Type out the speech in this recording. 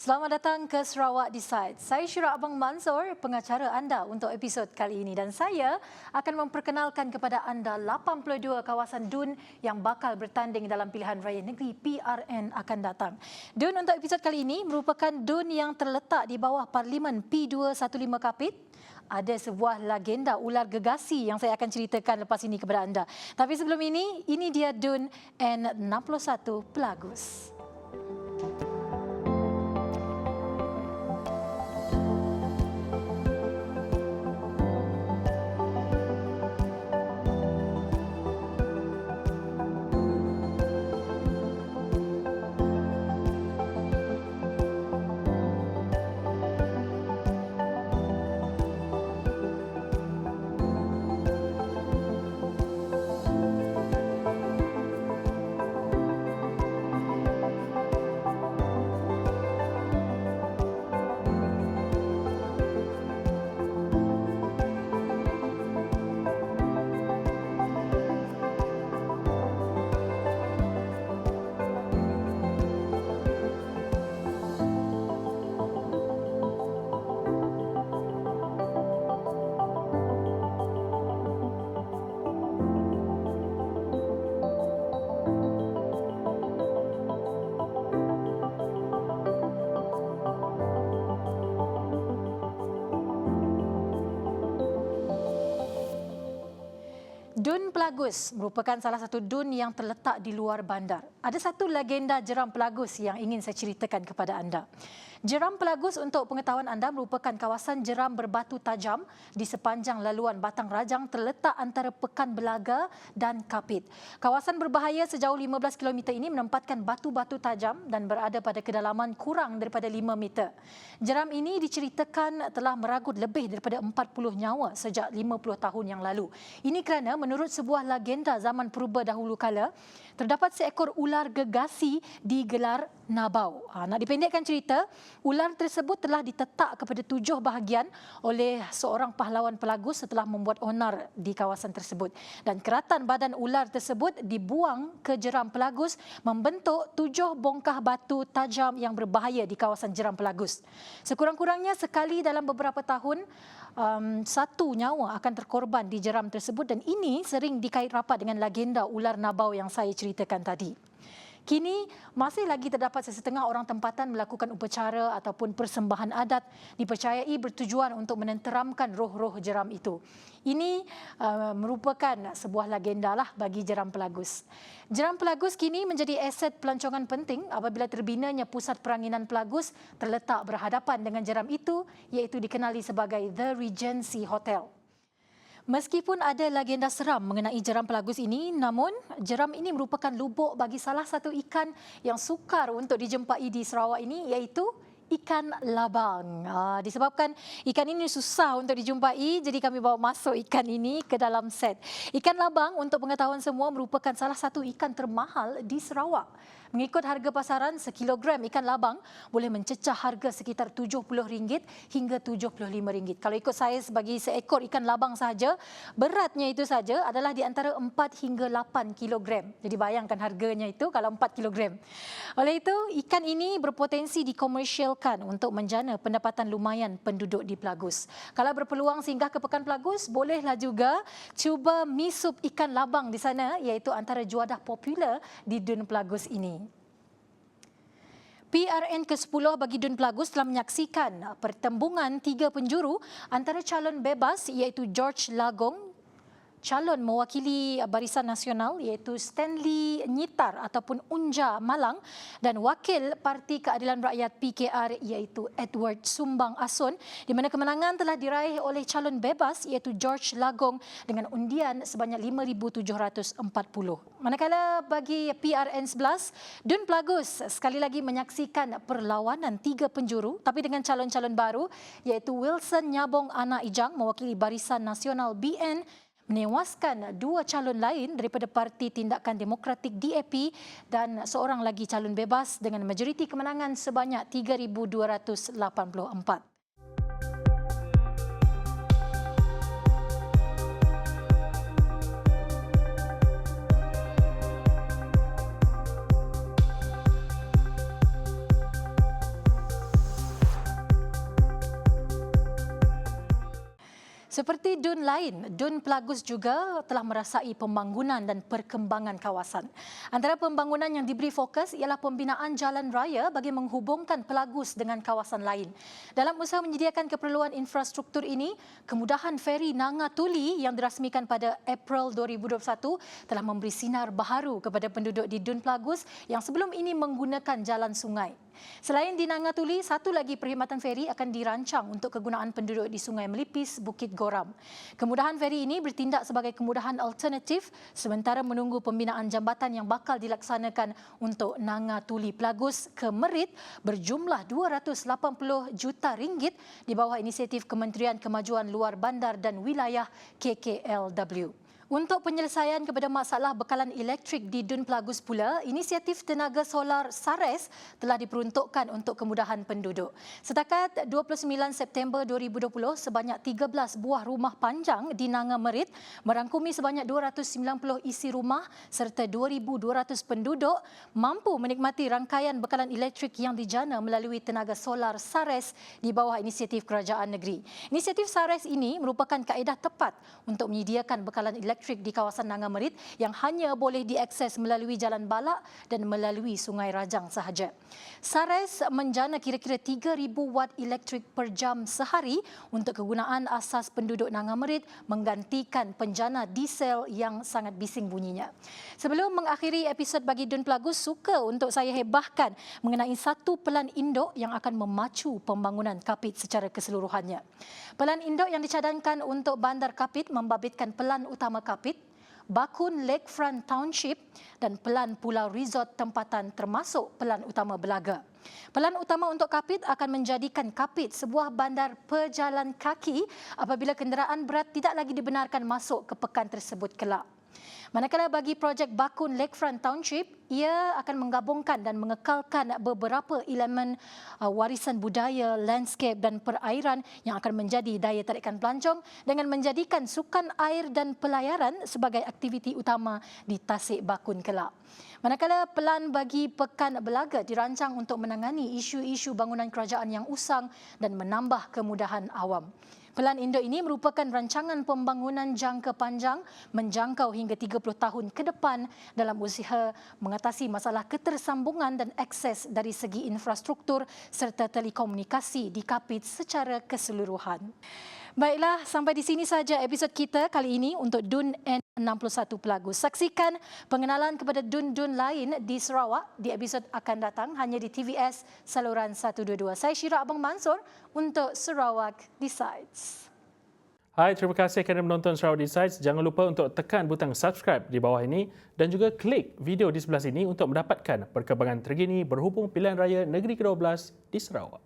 Selamat datang ke Sarawak Decide. Saya Syirah Abang Mansor, pengacara anda untuk episod kali ini dan saya akan memperkenalkan kepada anda 82 kawasan DUN yang bakal bertanding dalam pilihan raya negeri PRN akan datang. DUN untuk episod kali ini merupakan DUN yang terletak di bawah Parlimen P215 Kapit. Ada sebuah legenda ular gegasi yang saya akan ceritakan lepas ini kepada anda. Tapi sebelum ini dia DUN N61 Pelagus. DUN Pelagus merupakan salah satu DUN yang terletak di luar bandar. Ada satu legenda jeram Pelagus yang ingin saya ceritakan kepada anda. Jeram Pelagus untuk pengetahuan anda merupakan kawasan jeram berbatu tajam di sepanjang laluan Batang Rajang terletak antara Pekan Belaga dan Kapit. Kawasan berbahaya sejauh 15 km ini menempatkan batu-batu tajam dan berada pada kedalaman kurang daripada 5 meter. Jeram ini diceritakan telah meragut lebih daripada 40 nyawa sejak 50 tahun yang lalu. Ini kerana menurut sebuah legenda zaman purba dahulu kala, terdapat seekor ular gegasi digelar Nabau. Nak dipendekkan cerita, ular tersebut telah ditetak kepada 7 bahagian oleh seorang pahlawan Pelagus setelah membuat onar di kawasan tersebut. Dan keratan badan ular tersebut dibuang ke jeram Pelagus membentuk 7 bongkah batu tajam yang berbahaya di kawasan jeram Pelagus. Sekurang-kurangnya sekali dalam beberapa tahun, satu nyawa akan terkorban di jeram tersebut dan ini sering dikait rapat dengan legenda ular Nabau yang saya ceritakan tadi. Kini masih lagi terdapat sesetengah orang tempatan melakukan upacara ataupun persembahan adat dipercayai bertujuan untuk menenteramkan roh-roh jeram itu. Ini merupakan sebuah legenda lah bagi jeram Pelagus. Jeram Pelagus kini menjadi aset pelancongan penting apabila terbinanya pusat peranginan Pelagus terletak berhadapan dengan jeram itu, iaitu dikenali sebagai The Regency Hotel. Meskipun ada legenda seram mengenai jeram Pelagus ini, namun jeram ini merupakan lubuk bagi salah satu ikan yang sukar untuk dijumpai di Sarawak ini, iaitu ikan labang. Disebabkan ikan ini susah untuk dijumpai, jadi kami bawa masuk ikan ini ke dalam set. Ikan labang untuk pengetahuan semua merupakan salah satu ikan termahal di Sarawak. Mengikut harga pasaran, sekilogram ikan labang boleh mencecah harga sekitar RM70 hingga RM75. Kalau ikut saiz bagi seekor ikan labang sahaja, beratnya itu saja adalah di antara 4 hingga 8 kilogram. Jadi bayangkan harganya itu kalau 4 kilogram. Oleh itu, ikan ini berpotensi dikomersialkan untuk menjana pendapatan lumayan penduduk di Pelagus. Kalau berpeluang singgah ke Pekan Pelagus, bolehlah juga cuba mi sup ikan labang di sana, iaitu antara juadah popular di DUN Pelagus ini. PRN ke-10 bagi DUN Pelagus telah menyaksikan pertembungan 3 penjuru antara calon bebas iaitu George Lagong, calon mewakili Barisan Nasional iaitu Stanley Nyitar ataupun Unja Malang dan wakil Parti Keadilan Rakyat PKR iaitu Edward Sumbang Asun, di mana kemenangan telah diraih oleh calon bebas iaitu George Lagong dengan undian sebanyak 5,740. Manakala bagi PRN 11, DUN Pelagus sekali lagi menyaksikan perlawanan 3 penjuru tapi dengan calon-calon baru iaitu Wilson Nyabong Anak Ijang mewakili Barisan Nasional BN menewaskan 2 calon lain daripada Parti Tindakan Demokratik DAP dan seorang lagi calon bebas dengan majoriti kemenangan sebanyak 3,284. Seperti dun lain, Dun Pelagus juga telah merasai pembangunan dan perkembangan kawasan. Antara pembangunan yang diberi fokus ialah pembinaan jalan raya bagi menghubungkan Pelagus dengan kawasan lain. Dalam usaha menyediakan keperluan infrastruktur ini, kemudahan feri Nanga Tuli yang dirasmikan pada April 2021 telah memberi sinar baharu kepada penduduk di Dun Pelagus yang sebelum ini menggunakan jalan sungai. Selain di Nanga Tuli, satu lagi perkhidmatan feri akan dirancang untuk kegunaan penduduk di Sungai Melipis, Bukit Goram. Kemudahan feri ini bertindak sebagai kemudahan alternatif sementara menunggu pembinaan jambatan yang bakal dilaksanakan untuk Nanga Tuli Pelagus ke Merit berjumlah 280 juta ringgit di bawah inisiatif Kementerian Kemajuan Luar Bandar dan Wilayah KKLW. Untuk penyelesaian kepada masalah bekalan elektrik di Dun Pelagus pula, inisiatif tenaga solar SARES telah diperuntukkan untuk kemudahan penduduk. Setakat 29 September 2020, sebanyak 13 buah rumah panjang di Nanga Merit merangkumi sebanyak 290 isi rumah serta 2,200 penduduk mampu menikmati rangkaian bekalan elektrik yang dijana melalui tenaga solar SARES di bawah inisiatif kerajaan negeri. Inisiatif SARES ini merupakan kaedah tepat untuk menyediakan bekalan elektrik di kawasan Nanga Merit yang hanya boleh diakses melalui Jalan Balak dan melalui Sungai Rajang sahaja. SARES menjana kira-kira 3,000 watt elektrik per jam sehari untuk kegunaan asas penduduk Nanga Merit menggantikan penjana diesel yang sangat bising bunyinya. Sebelum mengakhiri episod bagi Dun Pelagus, suka untuk saya hebahkan mengenai satu pelan induk yang akan memacu pembangunan Kapit secara keseluruhannya. Pelan induk yang dicadangkan untuk Bandar Kapit membabitkan pelan utama Kapit, Bakun Lakefront Township dan pelan Pulau Resort tempatan termasuk pelan utama Belaga. Pelan utama untuk Kapit akan menjadikan Kapit sebuah bandar pejalan kaki apabila kenderaan berat tidak lagi dibenarkan masuk ke pekan tersebut kelak. Manakala bagi projek Bakun Lakefront Township, ia akan menggabungkan dan mengekalkan beberapa elemen warisan budaya, landscape dan perairan yang akan menjadi daya tarikan pelancong dengan menjadikan sukan air dan pelayaran sebagai aktiviti utama di Tasik Bakun kelak. Manakala pelan bagi Pekan Belaga dirancang untuk menangani isu-isu bangunan kerajaan yang usang dan menambah kemudahan awam. Pelan induk ini merupakan rancangan pembangunan jangka panjang menjangkau hingga 30 tahun ke depan dalam usaha mengatasi masalah ketersambungan dan akses dari segi infrastruktur serta telekomunikasi di Kapit secara keseluruhan. Baiklah, sampai di sini saja episod kita kali ini untuk Dun N61 Pelagus. Saksikan pengenalan kepada dun-dun lain di Sarawak di episod akan datang hanya di TVS saluran 122. Saya Syira Abang Mansur untuk Sarawak Decides. Hai, terima kasih kerana menonton Sarawak Decides. Jangan lupa untuk tekan butang subscribe di bawah ini dan juga klik video di sebelah sini untuk mendapatkan perkembangan terkini berhubung pilihan raya negeri ke-12 di Sarawak.